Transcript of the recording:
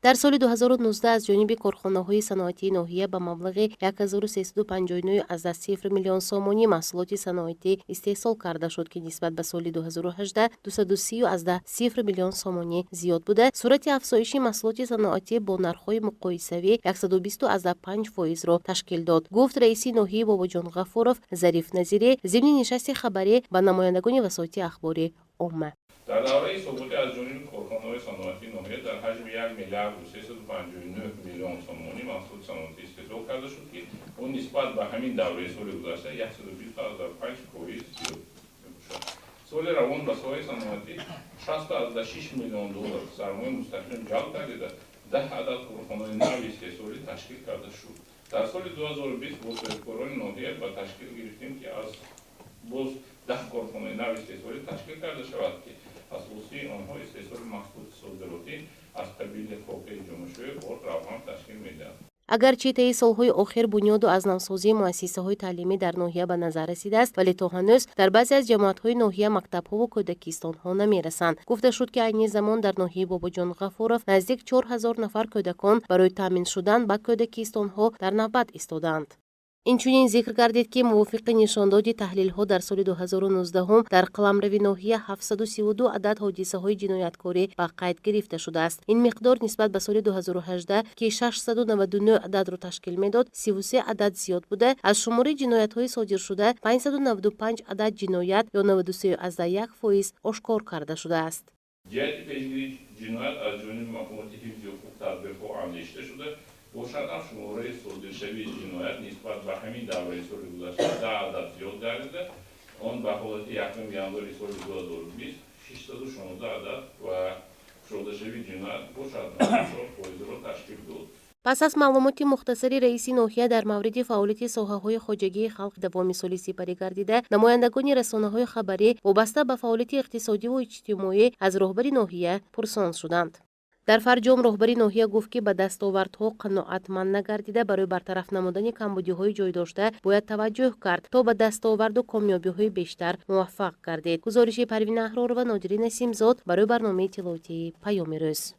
در سال 2019 از جانب کارخانه‌های صنعتی ناحیه به مبلغ 1359 از 0 میلیون سومانی محصولات صنعتی استحصال کرده شد که نسبت به سال 2018 230 از 0 میلیون سومانی زیاد بوده. صورت افزایش محصولات صنعتی با نرخ‌های مقایسوی 120 از 5% را تشکیل داد، گفت رئیس ناحیه باباجان غفورов ظریف نظیری ضمن نشست خبری با نمایندگان وسایط اخباری عامه. در دوره ثبوت از جانب کارخانه‌های صنعتی ناحیه در حجم 1 میلیارد و 359 میلیون سومانی محصول صنعتی استحصال کرده شد که اون نسبت به همین دوره سال گذشته 120.5% زیاد شد. سال روان به ساحه صنعتی 6 میلیون دلار سرمایه مستقیم جلب گردیده 10 عدد کارخانه‌های نو استحصالی تشکیل کرده شد. در سال 2020 با سازگاران ناحیه به تشکیل گرفتیم که از باز 10 کارخانه نو استحصالی تشکیل کرده شود که اساسی آنها استحصال محصولات صادراتی از قبیل خاکی جامعه‌شویی و روغن تشکیل می‌دهند. اگرچه طی سالهای اخیر بنیاد و از نوسازی مؤسسه‌های تعلیمی در ناحیه به نظر رسیده است، ولی تا هنوز در بعضی از جماعت‌های ناحیه مکتب‌ها و کودکستان‌ها نمی‌رسند. گفته شد که این زمان در ناحیه باباجان غفورov نزدیک 4000 نفر کودکان برای تامین شدن به کودکستان‌ها در نوبت ایستادند. اینچنین ذکر گردید که موافق نشانداد تحلیل‌ها در سال 2019 در قلمرو ناحیه 732 عدد حادثه‌های جنایتکاری به قید گرفته شده است. این مقدار نسبت به سال 2018 که 699 عدد را تشکیل می‌داد 33 عدد زیاد بوده. از شمار جنایت‌های صادر شده 595 عدد جنایت یا 93.1% آشکار کرده شده است. جهت پیشگیری جنایت از جانب مقامات حفظ حقوق تطبیق اندیشیده شده باشد شماره صادرشوی جنایت نسبت به همین دوره سال گذشته 10 عدد زیاد گردیده. آن به حالت 1 ژانویه سال 2020 616 عدد و صادرشوی جنایت باشد 90% را تشکیل داد. پس از معلومات مختصری رئیس نخیا در مورد فعالیت سخاهوی خوجگی خلق دوام سالی سپارگردیده، نمایندگان رسانه‌های خبری وابسته به فعالیت اقتصادی و اجتماعی از رهبر ناحیه پرسان شدند. در فرجام رهبر ناحیه گفت که به دستاوردها قناعتمند نگردیده برای برطرف نمودن کمبودی‌های جای داشته باید توجه کرد تا به دستاورد و کامیابی‌های بیشتر موفق گردید. گزارش پروین احرار و نادری نسیمزاد برای برنامه اطلاعاتی پیام روز.